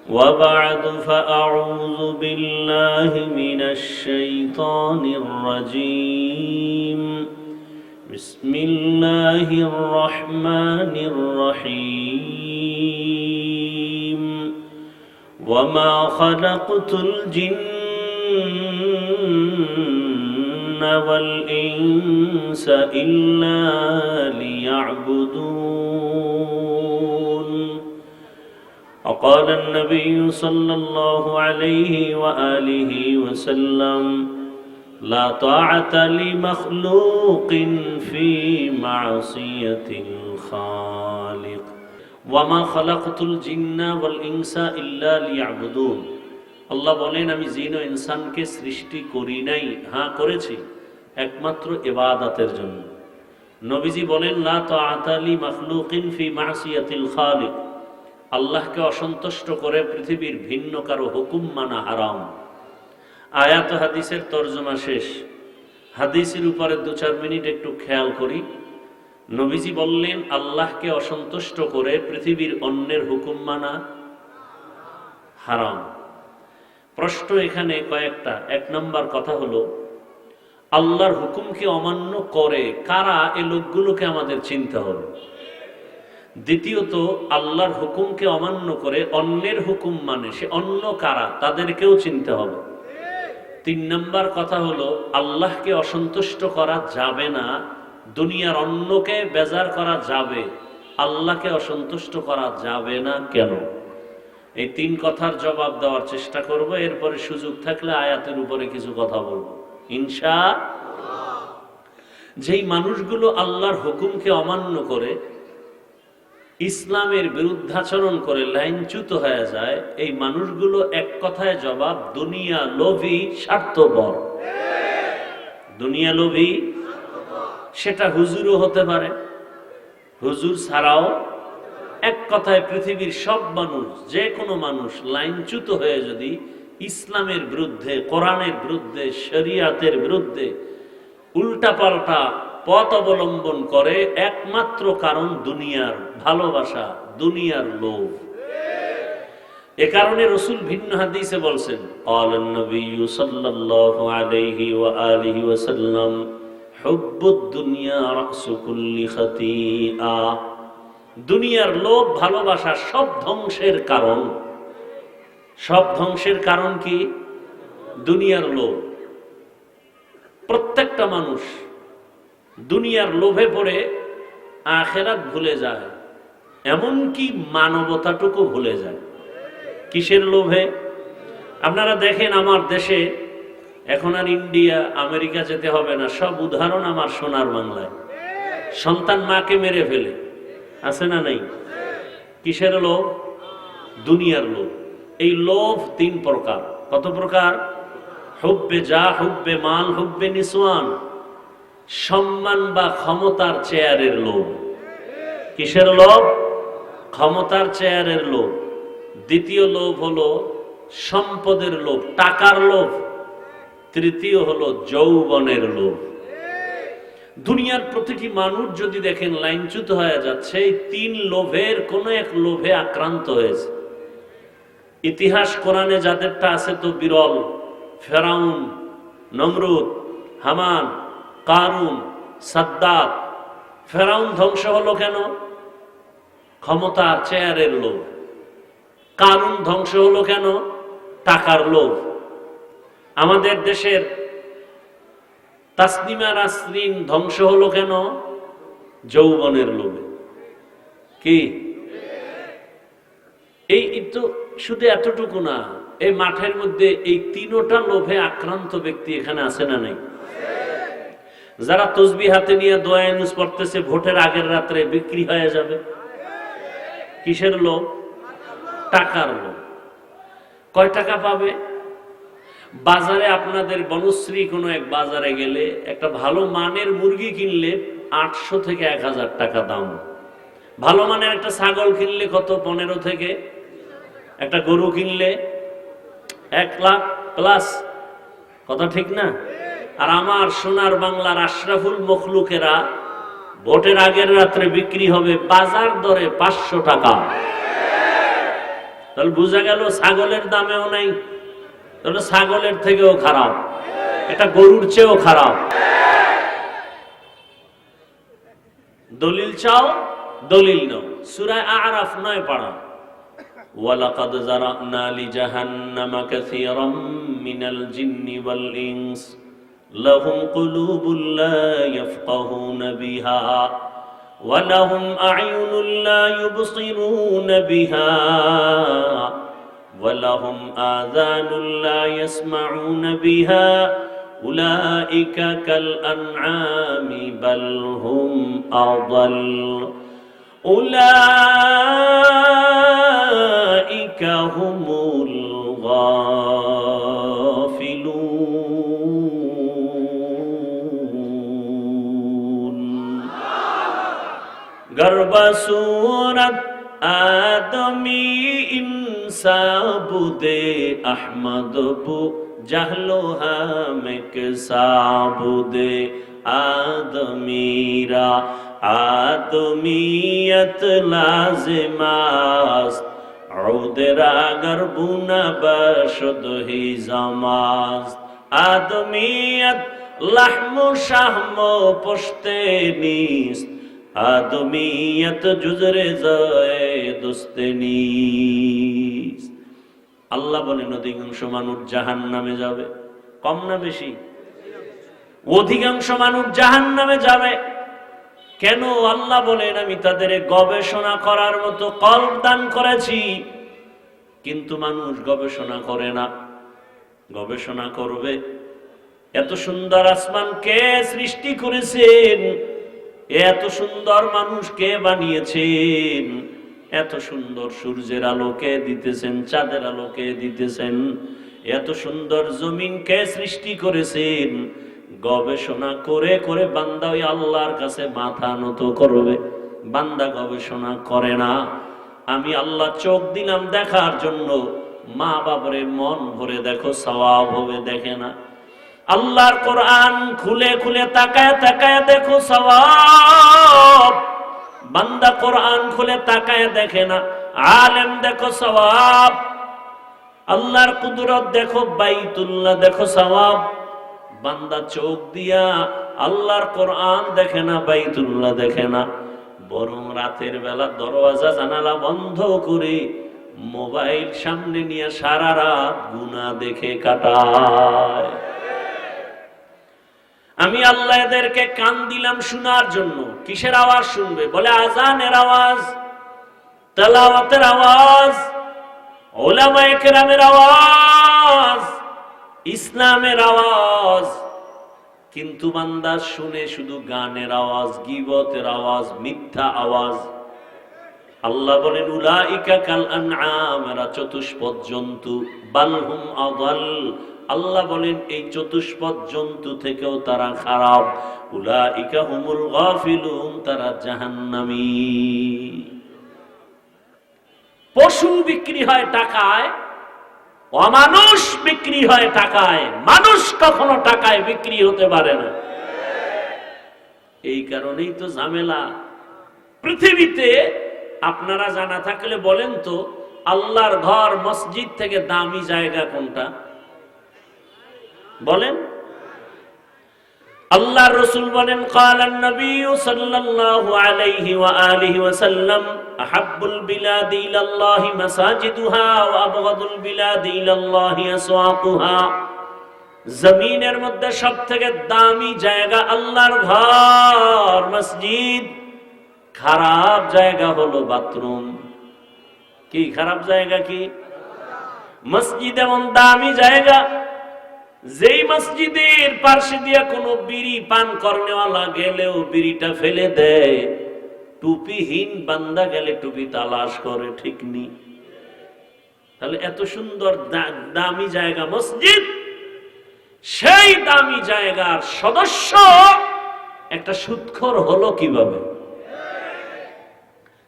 وبعد فأعوذ بالله من الشيطان الرجيم بسم الله الرحمن الرحيم وما خلقت الجن والإنس إلا ليعبدون وقال النبي صلى الله عليه وآله وسلم لا طاعة لمخلوق في معصية الخالق وما خلقت الجن والإنس إلا ليعبدون আল্লাহ বলেন আমি জিন ও ইনসানকে সৃষ্টি করি নাই, হ্যাঁ করেছি একমাত্র ইবাদতের জন্য। নবীজি বলেন লা তাআতা লি মাখলুকিন ফি মাসিয়াতিল খালিক, আল্লাহকে অসন্তুষ্ট করে পৃথিবীর ভিন্ন কারো হুকুম মানা হারাম। আয়াত হাদিসের তর্জমা শেষ। হাদিসের উপরে 2-4 মিনিট একটু খেয়াল করি। নবীজি বললেন আল্লাহকে অসন্তুষ্ট করে পৃথিবীর অন্যের হুকুম মানা হারাম। প্রশ্ন এখানে কয়েকটা। 1 নম্বর কথা হলো আল্লাহর হুকুমকে অমান্য করে কারা, এই লোকগুলোকে আমাদের চিনতে হবে। দ্বিতীয়ত আল্লাহর হুকুমকে অমান্য করে অন্যের হুকুম মানে সে অন্য কারা, তাদেরকেও চিনতে হবে। 3 নম্বর কথা হলো আল্লাহকে অসন্তুষ্ট করা যাবে না, দুনিয়ার অন্যকে বেজার করা যাবে, আল্লাহকে অসন্তুষ্ট করা যাবে না কেন? এই 3 কথার জবাব দেওয়ার চেষ্টা করব। এরপরে সুযোগ থাকলে আয়াতের উপরে কিছু কথা বলবো ইনশাআল্লাহ। যেই মানুষগুলো আল্লাহর হুকুমকে অমান্য করে ইসলামের বিরুদ্ধাচরণ করে লাইনচ্যুত হয়ে যায়, এই মানুষগুলো এক কথায় জবাব দুনিয়া লোভী, স্বার্থপর। দুনিয়া লোভী, সেটা হুজুরও হতে পারে, হুজুর ছাড়াও। এক কথায় পৃথিবীর সব মানুষ, যে কোনো মানুষ লাইনচ্যুত হয়ে যদি ইসলামের বিরুদ্ধে, কোরআনের বিরুদ্ধে, শরিয়াতের বিরুদ্ধে উল্টাপাল্টা পথ অবলম্বন করে, একমাত্র কারণ দুনিয়ার ভালোবাসা, দুনিয়ার লোভ। এ কারণে রাসূল ভিন্ন হাদিসে বলছেন ক্বালান নবী সাল্লাল্লাহু আলাইহি ওয়া আলিহি ওয়াসাল্লাম হুব্বুদ দুনিয়া রাসু কুল্লি খাতিআ, দুনিয়ার লোভ ভালোবাসা সব ধ্বংসের কারণ। সব ধ্বংসের কারণ কি? দুনিয়ার লোভ। প্রত্যেকটা মানুষ দুনিয়ার লোভে পড়ে আখিরাত ভুলে যায়, এমনকি মানবতাটুকু ভুলে যায়। কিসের লোভে? আপনারা দেখেন আমার দেশে এখন আর ইন্ডিয়া, আমেরিকা যেতে হবে না, সব উদাহরণ আমার সোনার বাংলায়। সন্তান মাকে মেরে ফেলে, আছে না নাই? কিসের লোভ? দুনিয়ার লোভ। এই লোভ 3 প্রকার। কত প্রকার? হুব্বে যা, হুব্বে মাল, হুব্বে নিসওয়ান। সম্মান বা ক্ষমতার চেয়ারের লোভ। কিসের লোভ? ক্ষমতার চেয়ারের লোভ। দ্বিতীয় লোভ হলো সম্পদের লোভ, টাকার লোভ। তৃতীয় হলো যৌবনের লোভ। দুনিয়ার প্রতিটি মানুষ যদি দেখেন লাইনচ্যুত হয়ে যাচ্ছে, এই 3 লোভের কোন এক লোভে আক্রান্ত হয়েছে। ইতিহাস কোরআনে যাদেরটা আছে তো বিরল। ফেরাউন, নমরুদ, হামান, কারুন, সাদ্দাত। ফেরাউন ধ্বংস হলো কেন? ক্ষমতার চেয়ারের লোভ। কারুন ধ্বংস হলো কেন? টাকার লোভ। আমাদের দেশের তাসনিমা নাসরিন ধ্বংস হলো কেন? যৌবনের লোভে। কি এই তো শুধু এতটুকু না, এই মাঠের মধ্যে এই 3টা লোভে আক্রান্ত ব্যক্তি এখানে আছে না নাই? যারা তসবিহ হাতে নিয়ে দোয়া ইউনুস পড়তেছে, ভোটের আগের রাত্রে বিক্রি হয়ে যাবে। কিসের লোভ? টাকার লোভ। কয় টাকা পাবে? বাজারে আপনাদের বনশ্রী কোনো এক বাজারে গেলে একটা ভালো মানের মুরগি কিনলে 800 থেকে 1000 টাকা দাম। ভালো মানের একটা ছাগল কিনলে কত? 15 থেকে। একটা গরু কিনলে 1 লাখ প্লাস। কথা ঠিক না? আর আমার সোনার বাংলার আশরাফুল মখলুকেরা ভোটের আগের রাত্রে বিক্রি হবে বাজার দরে 500 টাকা। তাহলে বোঝা গেল ছাগলের দামেও নাই, তাহলে ছাগলের থেকেও খারাপ, এটা গরুর চেয়েও খারাপ। দলিল চাও, দলিল নাও। সূরা আরাফ 9 পারা। ওয়ালাকাদ যারানা লিজাহান্নামা কাসীরাম মিনাল জিন্নি ওয়াল ইনস লাহুম কুলুবুল লা ইয়াফকাহুনা বিহা ওয়া লাহুম আ'য়ুনুল লা ইউবসিরুনা বিহা ওয়া লাহুম আযানুল লা ইয়াসমাউনা বিহা উলাইকা কাল আনআমি বাল হুম আযাল উলাইকা হুমুল গাফিলুন। গর্ব সূরত আদমি ইনসাবুদে আহমদ বু জাহলো হামেক সাবুদে আদমিরা আদমিয়ত লাজিমাস উদরা গরবুনা বশদ হি জামাস আদমিয়ত লাহমু শাহমু পুশতে নিস আদমিয়ত জুজরে জয়ে দুস্তে নিস। আল্লাহ বলেন অধিকাংশ মানুষ জাহান্নামে যাবে। কম না বেশি? অধিকাংশ মানুষ জাহান্নামে যাবে। কেন? আল্লাহ বলেন আমি তাদের গবেষণা করার মতো কল্প দান করেছি, কিন্তু মানুষ গবেষণা করে না। গবেষণা করবে, এত সুন্দর আসমান কে সৃষ্টি করেছেন, এত সুন্দর মানুষ কে বানিয়েছেন, এত সুন্দর সূর্যের আলোকে দিতেছেন, চাঁদের আলোকে দিতেছেন, এত সুন্দর জমিন কে সৃষ্টি করেছেন। গবেষণা করে করে বান্দা ওই আল্লাহর কাছে মাথা নত করবে। বান্দা গবেষণা করে না। আমি আল্লাহ চোখ দিলাম দেখার জন্য, মা বাবারে মন ভরে দেখো সওয়াব হবে, দেখে না। আল্লাহর কোরআন খুলে খুলে তাকায় তাকায় দেখো সওয়াব, বান্দা কোরআন খুলে তাকায় দেখে না। আলেম দেখো সওয়াব, আল্লাহর কুদরত দেখো, বাইতুল্লাহ দেখো সওয়াব। বান্দা চোখ দিয়া আল্লাহর কোরআন দেখে না, বাইতুল্লাহ দেখে না, বরং রাতের বেলা দরওয়াজা জানালা বন্ধ করে মোবাইল সামনে নিয়ে সারা রাত গুনাহ দেখে কাটায়। আমি আল্লাহ এদেরকে কান দিলাম শোনার জন্য। কিসের আওয়াজ শুনবে? বলে আজানের আওয়াজ, তেলাওয়াতের আওয়াজ, উলামায়ে কেরামের আওয়াজ, ইসলামের আওয়াজ। কিন্তু বান্দা শুনে শুধু গানের আওয়াজ, গীবতের আওয়াজ, মিথ্যা আওয়াজ। আল্লাহ বলেন উলাইকা কাল আনআম, এরা চতুষ্পদ জন্তু, বালহুম আযাল। আল্লাহ বলেন এই চতুষ্পদ জন্তু থেকেও তারা খারাপ। উলাইকা হুমুল গাফিলুন, তারা জাহান্নামী। পশু বিক্রি হয় টাকায়, অমানুষ বিক্রি হয় টাকায়। মানুষ কখনো টাকায় বিক্রি হতে পারে না। এই কারণেই তো ঝামেলা পৃথিবীতে। আপনারা জানা থাকলে বলেন তো, আল্লাহর ঘর মসজিদ থেকে দামি জায়গা কোনটা? বলেন। আল্লাহর রাসূল বলেন ক্বালান নবী সাল্লাল্লাহু আলাইহি ওয়া আলিহি ওয়া সাল্লাম আহাব্বুল বিলাদি ইলাল্লাহি মাসাজিদুহা ওয়া আবগাদুল বিলাদি ইলাল্লাহি আসওয়াকুহা। জমিনের মধ্যে সবথেকে দামি জায়গা আল্লাহর ঘর মসজিদ, খারাপ জায়গা হলো বাথরুম। কি খারাপ জায়গা? কি মসজিদ এমন দামি জায়গা, যেই মসজিদের পাশে দিয়া কোনো বিড়ি পান করনেওয়ালা গেলেও বিড়িটা ফেলে দেয়। টুপিহীন বান্দা গেলে টুপি তালাশ করে, ঠিক নেই? তাহলে এত সুন্দর দামি জায়গা মসজিদ, সেই দামি জায়গার সদস্য একটা সুদখোর হলো কিভাবে?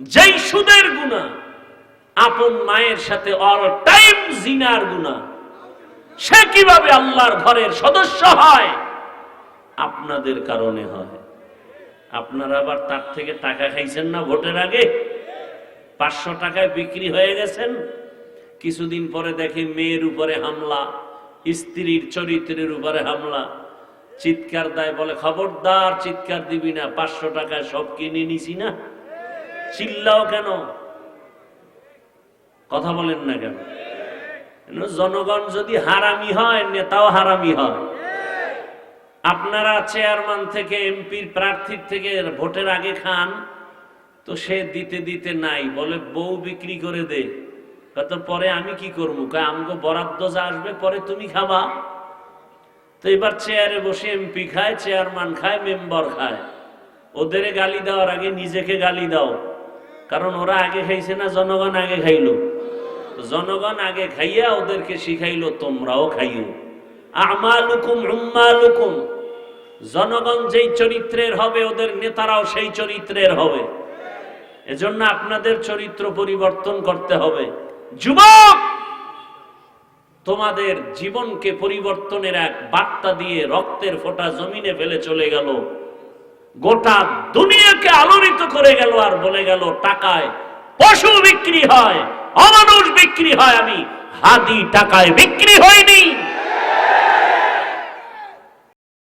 যেই সুদের গুনাহ, আপন মায়ের সাথে অল টাইম জিনার গুনাহ, সে কিভাবে আল্লাহর ঘরের সদস্য হয়? আপনাদের কারণে হয়। আপনারা আবার তার থেকে টাকা খাইছেন না ভোটের আগে? 500 টাকায় বিক্রি হয়ে গেছেন। কিছুদিন পরে দেখে মেয়ের উপরে হামলা, স্ত্রীর চরিত্রের উপরে হামলা, চিৎকার দেয়, বলে খবরদার চিৎকার দিবি না, 500 টাকায় সব কিনে নিছি না। চিল্লাও কেন? কথা বলেন না কেন? জনগণ যদি হারামি হয়, নেতাও হারামি হয়। আপনারা চেয়ারম্যান থেকে, এমপির প্রার্থীর থেকে ভোটের আগে খান, তো সে দিতে দিতে নাই, বলে বউ বিক্রি করে দে। তো পরে আমি কি করবো? আমগো বরাদ্দ যা আসবে পরে তুমি খাবা। তো এবার চেয়ারে বসে এমপি খায়, চেয়ারম্যান খায়, মেম্বার খায়। ওদের গালি দেওয়ার আগে নিজেকে গালি দাও, কারণ ওরা আগে খাইছে না জনগণ আগে খাইলো? জনগণ আগে খাইয়া ওদেরকে শিখাইলো তোমরাও খাইও। আমালুকুম উম্মালুকুম, জনগণ যেই চরিত্রের হবে ওদের নেতারাও সেই চরিত্রের হবে। এজন্য আপনাদের চরিত্র পরিবর্তন করতে হবে। যুবক, তোমাদের জীবনকে পরিবর্তনের এক বার্তা দিয়ে রক্তের ফোঁটা জমিনে ফেলে চলে গেল, গোটা দুনিয়াকে আলোড়িত করে গেল, আর বলে গেল টাকায় পশু বিক্রি হয়, অমানুষ বিক্রি হয়, আমি হাদি টাকায় বিক্রি হয়নি।